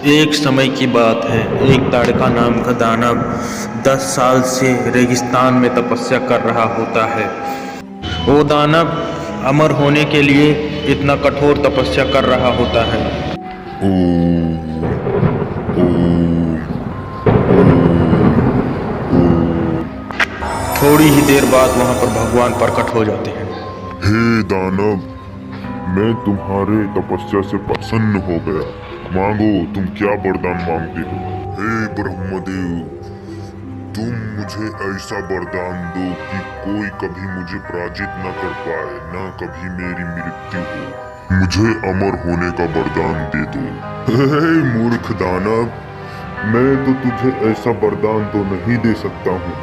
एक समय की बात है, एक ताड़का नाम का दानव 10 साल से रेगिस्तान में तपस्या कर रहा होता है। वो दानव अमर होने के लिए इतना कठोर तपस्या कर रहा होता है। ओम ओम थोड़ी ही देर बाद वहां पर भगवान प्रकट हो जाते हैं। हे दानव, मैं तुम्हारे तपस्या से प्रसन्न हो गया। मांगो, तुम क्या वरदान मांगते हो? हे ब्रह्मदेव, तुम मुझे ऐसा वरदान दो कि कोई कभी मुझे पराजित न कर पाए, न कभी मेरी मृत्यु हो। मुझे अमर होने का वरदान दे दो। हे मूर्ख दानव, मैं तो तुझे ऐसा वरदान तो नहीं दे सकता हूँ,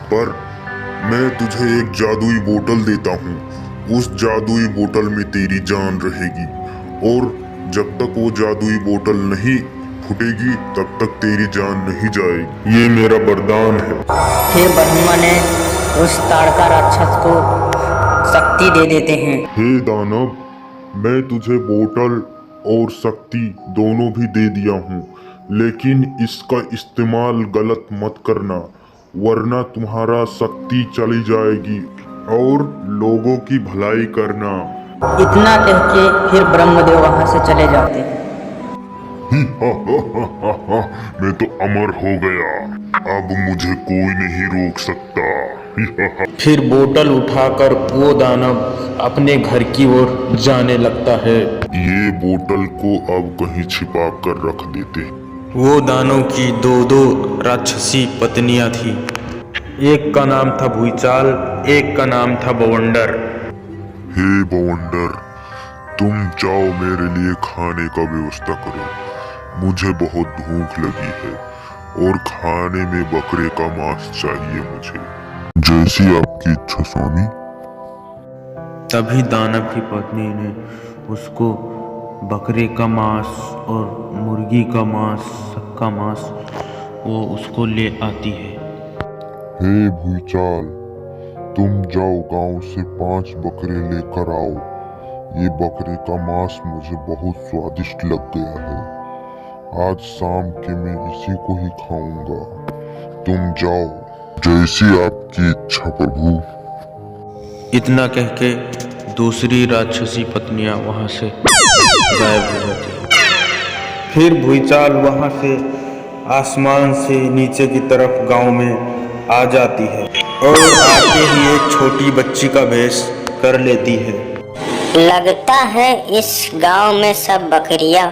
पर मैं तुझे एक जादुई बोतल देता हूँ। उस जादुई बोतल में तेरी जान रहेगी, और जब तक वो जादुई बोतल नहीं फूटेगी तब तक तेरी जान नहीं जाएगी। ये मेरा वरदान है। फिर ब्रह्मा ने उस ताड़का राक्षस को शक्ति दे देते हैं। हे दानव, मैं तुझे बोतल और शक्ति दोनों भी दे दिया हूँ, लेकिन इसका इस्तेमाल गलत मत करना, वरना तुम्हारा शक्ति चली जाएगी। और लोगों की भलाई करना। इतना कह के फिर ब्रह्मदेव वहां से चले जाते हैं। मैं तो अमर हो गया, अब मुझे कोई नहीं रोक सकता। फिर बोतल उठाकर वो दानव अपने घर की ओर जाने लगता है। ये बोतल को अब कहीं छिपा कर रख देते। वो दानव की दो राक्षसी पत्नियां थी। एक का नाम था भूचाल, एक का नाम था बवंडर। हे बवंडर, तुम जाओ मेरे लिए खाने का व्यवस्था करो। मुझे बहुत भूख लगी है और खाने में बकरे का मांस चाहिए मुझे। जैसी आपकी इच्छा स्वामी। तभी दानव की पत्नी ने उसको बकरे का मांस और मुर्गी का मांस, सबका मांस वो उसको ले आती है। हे भूचाल, तुम जाओ गांव से 5 बकरे लेकर आओ। ये बकरे का मांस मुझे बहुत स्वादिष्ट लग गया है। आज शाम के मैं इसी को ही खाऊंगा। तुम जाओ, जैसी आपकी इच्छा प्रभु। इतना कह के दूसरी राक्षसी पत्नियां वहां से गायब हो जाती हैं। फिर भूचाल वहां से आसमान से नीचे की तरफ गांव में आ जाती है और आके ही एक छोटी बच्ची का भेष कर लेती है। लगता है इस गांव में सब बकरियां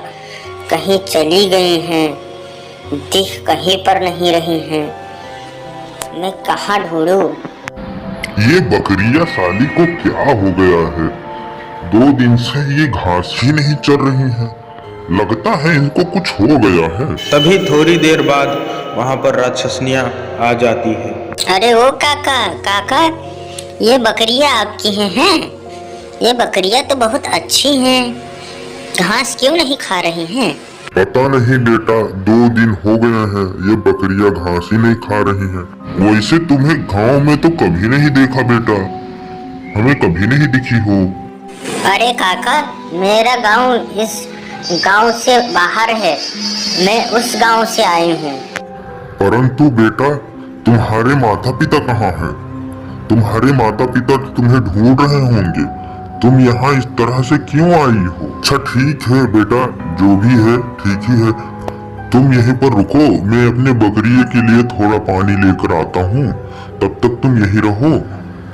कहीं चली गई हैं, दिख कहीं पर नहीं रही हैं। मैं कहाँ ढूंढूं? ये बकरियां साली को क्या हो गया है? 2 दिन से ये घास ही नहीं चर रही हैं। लगता है इनको कुछ हो गया है। तभी थोड़ी देर बाद वहां पर राक्षसनियां आ जाती है। अरे ओ काका, ये बकरियां आपकी हैं? ये बकरियां तो बहुत अच्छी हैं, घास क्यों नहीं खा रही हैं? पता नहीं बेटा, 2 दिन हो गए हैं ये बकरियां घास ही नहीं खा रही हैं। वैसे तुम्हें गांव में तो कभी नहीं देखा बेटा, हमें कभी नहीं दिखी हो। अरे काका, मेरा गांव इस गांव से बाहर है, मैं उस गांव से आई हूँ। परंतु बेटा, तुम्हारे माता पिता कहाँ हैं? तुम्हारे माता पिता तुम्हें ढूंढ रहे होंगे। तुम यहाँ इस तरह से क्यों आई हो? अच्छा ठीक है बेटा, जो भी है ठीक ही है। तुम यहीं पर रुको, मैं अपने बकरिये के लिए थोड़ा पानी लेकर आता हूँ। तब तक तुम यहीं रहो,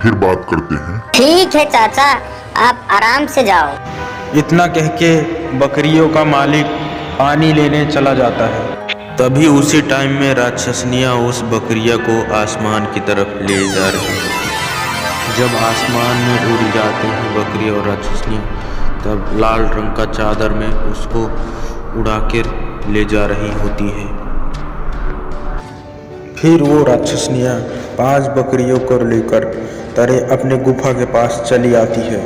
फिर बात करते हैं। ठीक है चाचा, आप आराम से जाओ। इतना कह के बकरियों का मालिक पानी लेने चला जाता है। तभी उसी टाइम में राक्षसनियां उस बकरिया को आसमान की तरफ ले जा रही हैं। जब आसमान में उड़ जाते हैं बकरिया और राक्षसनियां, तब लाल रंग का चादर में उसको उड़ा कर ले जा रही होती है। फिर वो राक्षसनियां 5 बकरियों को लेकर तरे अपने गुफा के पास चली आती है।